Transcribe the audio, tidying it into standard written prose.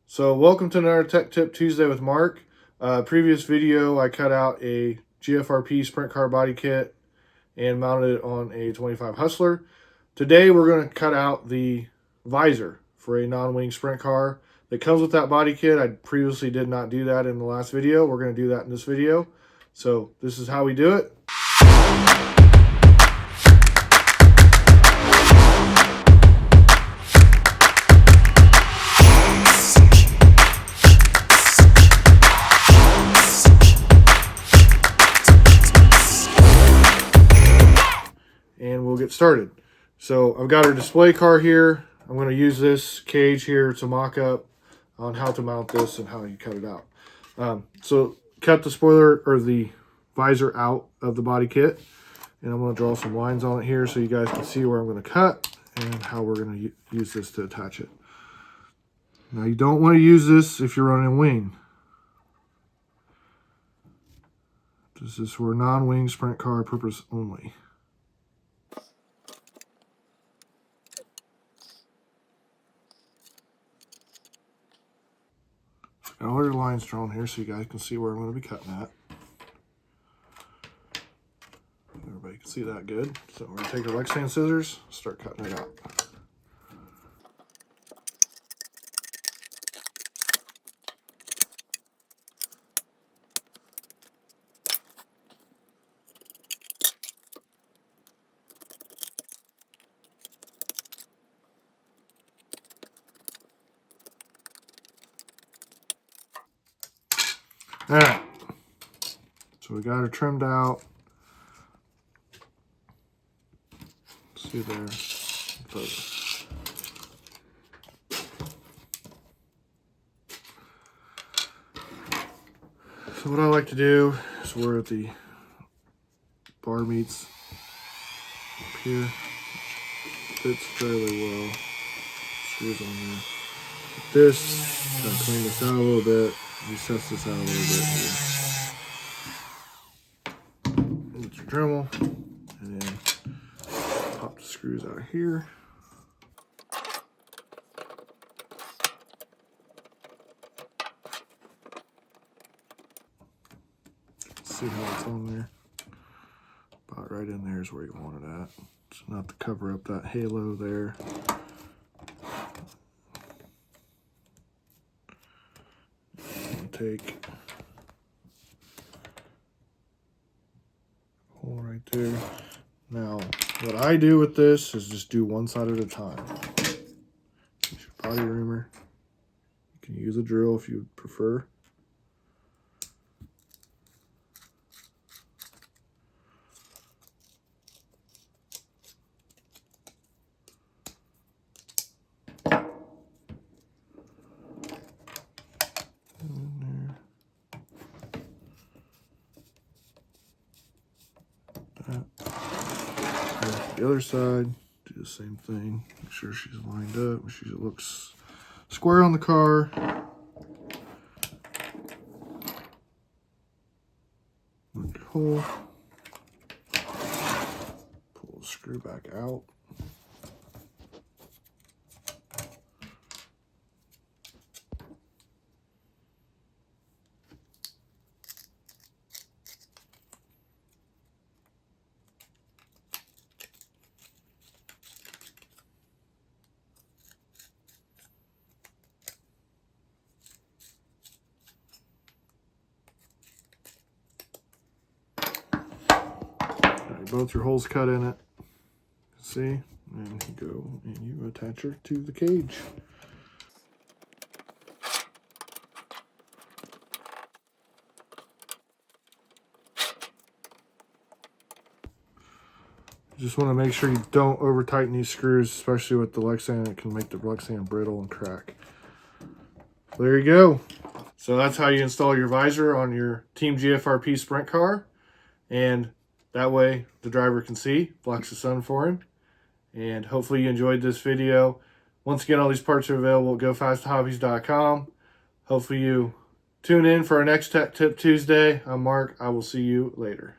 So welcome to another Tech Tip Tuesday with Mark. Previous video I cut out a GFRP Sprint Car body kit and mounted it on a 25 Hustler. Today we're going to cut out the visor for a non-wing Sprint car that comes with that body kit. I previously did not do that in the last video. We're going to do that in this video. So this is how we do it. And we'll get started. So I've got our display car here. I'm going to use this cage here to mock up on how to mount this and how you cut it out. So cut the spoiler or the visor out of the body kit, and I'm going to draw some lines on it here so you guys can see where I'm going to cut and how we're going to use this to attach it. Now you don't want to use this if you're running wing. This is for non-wing sprint car purpose only. Got all your lines drawn here so you guys can see where I'm going to be cutting at. Everybody can see that good. So we're going to take our Lexan scissors, start cutting it out. All right, so we got her trimmed out. See there. So what I like to do is where the bar meets up here, fits fairly well. Screws on there. With this, I'll clean this out a little bit. Recess this out a little bit here. Get your Dremel, and then pop the screws out of here. See how it's on there? About right in there is where you want it at. So not to cover up that halo there. Take hole right there. Now, what I do with this is just do one side at a time. Use your body reamer. You can use a drill if you prefer. The other side, do the same thing. Make sure she's lined up. Make sure she looks square on the car. Look at the hole. Pull the screw back out. Both your holes cut in it. See? And you go and you attach her to the cage. You just want to make sure you don't over tighten these screws, especially with the Lexan. It can make the Lexan brittle and crack. So there you go. So that's how you install your visor on your Team GFRP Sprint car. And that way the driver can see, blocks the sun for him. And hopefully you enjoyed this video. Once again, all these parts are available at gofasthobbies.com. Hopefully you tune in for our next Tech Tip Tuesday. I'm Mark. I will see you later.